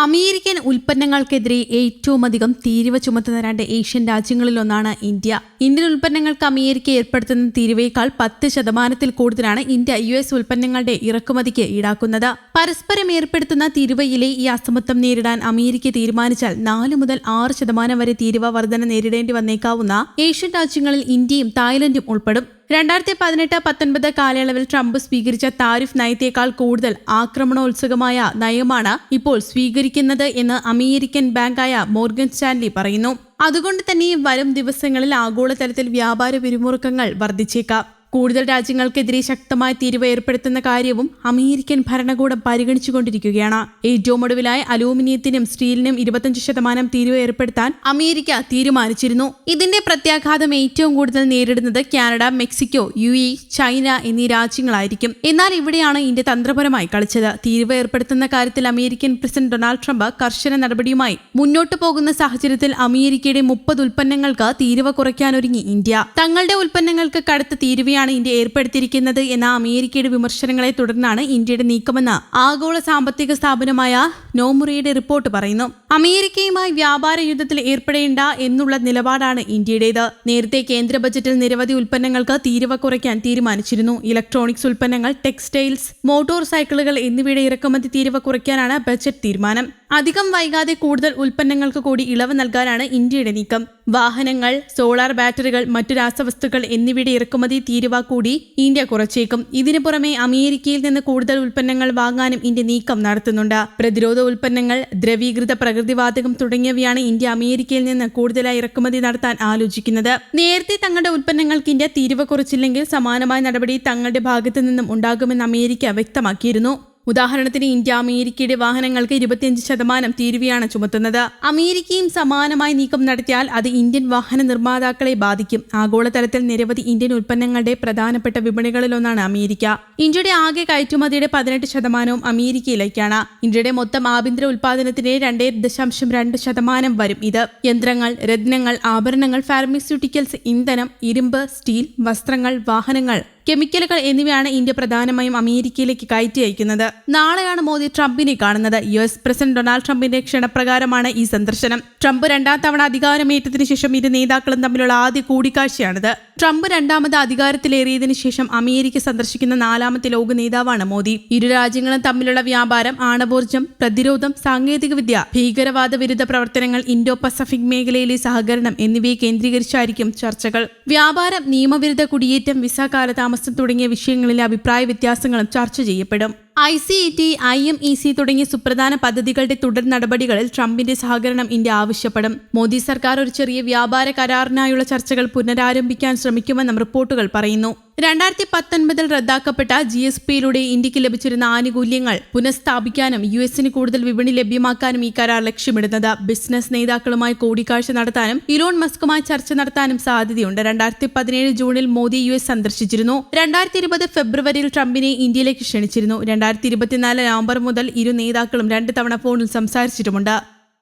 American ഉൽപ്പന്നങ്ങൾക്കെതിരെ ഏറ്റവുമധികം തീരുവ ചുമത്തുന്ന രണ്ട് ഏഷ്യൻ രാജ്യങ്ങളിലൊന്നാണ് ഇന്ത്യ. ഇന്ത്യൻ ഉൽപ്പന്നങ്ങൾക്ക് അമേരിക്ക ഏർപ്പെടുത്തുന്ന തീരുവയേക്കാൾ 10% കൂടുതലാണ് ഇന്ത്യ US ഉൽപ്പന്നങ്ങളുടെ ഇറക്കുമതിക്ക് ഈടാക്കുന്നത്. പരസ്പരം ഏർപ്പെടുത്തുന്ന തീരുവയിലെ ഈ അസമത്വം നേരിടാൻ അമേരിക്ക തീരുമാനിച്ചാൽ 4 മുതൽ 6% വരെ തീരുവ വർധന നേരിടേണ്ടി വന്നേക്കാവുന്ന ഏഷ്യൻ രാജ്യങ്ങളിൽ ഇന്ത്യയും തായ്ലൻഡും ഉൾപ്പെടും. 2018-19 കാലയളവിൽ ട്രംപ് സ്വീകരിച്ച താരിഫ് നയത്തേക്കാൾ കൂടുതൽ ആക്രമണോത്സുകമായ നയമാണ് ഇപ്പോൾ സ്വീകരിക്കുന്നത് എന്ന് അമേരിക്കൻ ബാങ്കായ മോർഗൻ സ്റ്റാൻലി പറയുന്നു. അതുകൊണ്ട് തന്നെ വരും ദിവസങ്ങളിൽ ആഗോളതലത്തിൽ വ്യാപാര പിരിമുറുക്കങ്ങൾ വർദ്ധിച്ചേക്കാം. കൂടുതൽ രാജ്യങ്ങൾക്കെതിരെ ശക്തമായ തീരുവ ഏർപ്പെടുത്തുന്ന കാര്യവും അമേരിക്കൻ ഭരണകൂടം പരിഗണിച്ചുകൊണ്ടിരിക്കുകയാണ്. ഏറ്റവും ഒടുവിലായി അലൂമിനിയത്തിനും സ്റ്റീലിനും 25% തീരുവ ഏർപ്പെടുത്താൻ അമേരിക്ക തീരുമാനിച്ചിരുന്നു. ഇതിന്റെ പ്രത്യാഘാതം ഏറ്റവും കൂടുതൽ നേരിടുന്നത് കാനഡ, മെക്സിക്കോ, UAE, ചൈന എന്നീ രാജ്യങ്ങളായിരിക്കും. എന്നാൽ ഇവിടെയാണ് ഇന്ത്യ തന്ത്രപരമായി കളിച്ചത്. തീരുവ ഏർപ്പെടുത്തുന്ന കാര്യത്തിൽ അമേരിക്കൻ പ്രസിഡന്റ് ഡൊണാൾഡ് ട്രംപ് കർശന നടപടിയുമായി മുന്നോട്ടു പോകുന്ന സാഹചര്യത്തിൽ അമേരിക്കയുടെ 30 ഉൽപ്പന്നങ്ങൾക്ക് തീരുവ കുറയ്ക്കാനൊരുങ്ങി ഇന്ത്യ. തങ്ങളുടെ ഉൽപ്പന്നങ്ങൾക്ക് കടുത്ത തീരുവയാണ് ഇന്ത്യ ഏർപ്പെടുത്തിയിരിക്കുന്നത് എന്ന അമേരിക്കയുടെ വിമർശനങ്ങളെ തുടർന്നാണ് ഇന്ത്യയുടെ നീക്കമെന്ന് ആഗോള സാമ്പത്തിക സ്ഥാപനമായ നോമുറിയുടെ റിപ്പോർട്ട് പറയുന്നു. അമേരിക്കയുമായി വ്യാപാര യുദ്ധത്തിൽ ഏർപ്പെടേണ്ട എന്നുള്ള നിലപാടാണ് ഇന്ത്യയുടേത്. നേരത്തെ കേന്ദ്ര ബജറ്റിൽ നിരവധി ഉൽപ്പന്നങ്ങൾക്ക് തീരുവ കുറയ്ക്കാൻ തീരുമാനിച്ചിരുന്നു. ഇലക്ട്രോണിക്സ് ഉൽപ്പന്നങ്ങൾ, ടെക്സ്റ്റൈൽസ്, മോട്ടോർ സൈക്കിളുകൾ എന്നിവയുടെ ഇറക്കുമതി തീരുവ കുറയ്ക്കാനാണ് ബജറ്റ് തീരുമാനം. അധികം വൈകാതെ കൂടുതൽ ഉൽപ്പന്നങ്ങൾക്ക് കൂടി ഇളവ് നൽകാനാണ് ഇന്ത്യയുടെ നീക്കം. വാഹനങ്ങൾ, സോളാർ ബാറ്ററികൾ, മറ്റു രാസവസ്തുക്കൾ എന്നിവയുടെ ഇറക്കുമതി തീരുവ കൂടി ഇന്ത്യ കുറച്ചേക്കും. ഇതിനു പുറമെ അമേരിക്കയിൽ നിന്ന് കൂടുതൽ ഉൽപ്പന്നങ്ങൾ വാങ്ങാനും ഇന്ത്യ നീക്കം നടത്തുന്നുണ്ട്. പ്രതിരോധ ഉൽപ്പന്നങ്ങൾ, ദ്രവീകൃത പ്രകൃതിവാതകം തുടങ്ങിയവയാണ് ഇന്ത്യ അമേരിക്കയിൽ നിന്ന് കൂടുതലായി ഇറക്കുമതി നടത്താൻ ആലോചിക്കുന്നത്. നേരത്തെ തങ്ങളുടെ ഉൽപ്പന്നങ്ങൾക്ക് ഇന്ത്യ തീരുവ കുറച്ചില്ലെങ്കിൽ സമാനമായ നടപടി തങ്ങളുടെ ഭാഗത്തു നിന്നും ഉണ്ടാകുമെന്ന് അമേരിക്ക വ്യക്തമാക്കിയിരുന്നു. ഉദാഹരണത്തിന് ഇന്ത്യ അമേരിക്കയുടെ വാഹനങ്ങൾക്ക് 25% തീരുവയാണ് ചുമത്തുന്നത്. അമേരിക്കയും സമാനമായി നീക്കം നടത്തിയാൽ അത് ഇന്ത്യൻ വാഹന നിർമ്മാതാക്കളെ ബാധിക്കും. ആഗോളതലത്തിൽ നിരവധി ഇന്ത്യൻ ഉൽപ്പന്നങ്ങളുടെ പ്രധാനപ്പെട്ട വിപണികളിലൊന്നാണ് അമേരിക്ക. ഇന്ത്യയുടെ ആകെ കയറ്റുമതിയുടെ 18% അമേരിക്കയിലേക്കാണ്. ഇന്ത്യയുടെ മൊത്തം ആഭ്യന്തര ഉൽപാദനത്തിന്റെ 2.2% വരും ഇത്. യന്ത്രങ്ങൾ, രത്നങ്ങൾ, ആഭരണങ്ങൾ, ഫാർമസ്യൂട്ടിക്കൽസ്, ഇന്ധനം, ഇരുമ്പ്, സ്റ്റീൽ, വസ്ത്രങ്ങൾ, വാഹനങ്ങൾ, കെമിക്കലുകൾ എന്നിവയാണ് ഇന്ത്യ പ്രധാനമായും അമേരിക്കയിലേക്ക് കയറ്റി അയക്കുന്നത്. നാളെയാണ് മോദി ട്രംപിനെ കാണുന്നത്. US പ്രസിഡന്റ് ഡൊണാൾഡ് ട്രംപിന്റെ ക്ഷണപ്രകാരമാണ് ഈ സന്ദർശനം. ട്രംപ് 2ാം തവണ അധികാരമേറ്റതിനു ശേഷം ഇരു നേതാക്കളും തമ്മിലുള്ള ആദ്യ കൂടിക്കാഴ്ചയാണിത്. ട്രംപ് 2ാമത് അധികാരത്തിലേറിയതിനു ശേഷം അമേരിക്ക സന്ദർശിക്കുന്ന 4ാമത്തെ ലോക നേതാവാണ് മോദി. ഇരു രാജ്യങ്ങളും തമ്മിലുള്ള വ്യാപാരം, ആണവോർജ്ജം, പ്രതിരോധം, സാങ്കേതികവിദ്യ, ഭീകരവാദ വിരുദ്ധ പ്രവർത്തനങ്ങൾ, ഇൻഡോ പസഫിക് മേഖലയിലെ സഹകരണം എന്നിവയെ കേന്ദ്രീകരിച്ചായിരിക്കും ചർച്ചകൾ. വ്യാപാരം, നിയമവിരുദ്ധ കുടിയേറ്റം, വിസ കാലതാമസം തുടങ്ങിയ വിഷയങ്ങളിലെ അഭിപ്രായ വ്യത്യാസങ്ങളും ചർച്ച ചെയ്യപ്പെടും. ICET, IMEC തുടങ്ങിയ സുപ്രധാന പദ്ധതികളുടെ തുടർ നടപടികളിൽ ട്രംപിന്റെ സഹകരണം ഇന്ത്യ ആവശ്യപ്പെടും. മോദി സർക്കാർ ഒരു ചെറിയ വ്യാപാര കരാറിനായുള്ള ചർച്ചകൾ പുനരാരംഭിക്കാൻ ശ്രമിക്കുമെന്നും റിപ്പോർട്ടുകൾ പറയുന്നു. 2019 റദ്ദാക്കപ്പെട്ട GSPയിലൂടെ ഇന്ത്യക്ക് ലഭിച്ചിരുന്ന ആനുകൂല്യങ്ങൾ പുനഃസ്ഥാപിക്കാനും US-ന് കൂടുതൽ വിപണി ലഭ്യമാക്കാനും ഈ കരാർ ലക്ഷ്യമിടുന്നത്. ബിസിനസ് നേതാക്കളുമായി കൂടിക്കാഴ്ച നടത്താനും ഇലോൺ മസ്കുമായി ചർച്ച നടത്താനും സാധ്യതയുണ്ട്. 2017 ജൂണിൽ മോദി US സന്ദർശിച്ചിരുന്നു. 2020 ഫെബ്രുവരിയിൽ ട്രംപിനെ ഇന്ത്യയിലേക്ക് ക്ഷണിച്ചിരുന്നു. 2024 നവംബർ മുതൽ ഇരു നേതാക്കളും 2 തവണ ഫോണിൽ സംസാരിച്ചിട്ടുമുണ്ട്.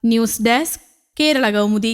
News desk, Kerala Kaumudi.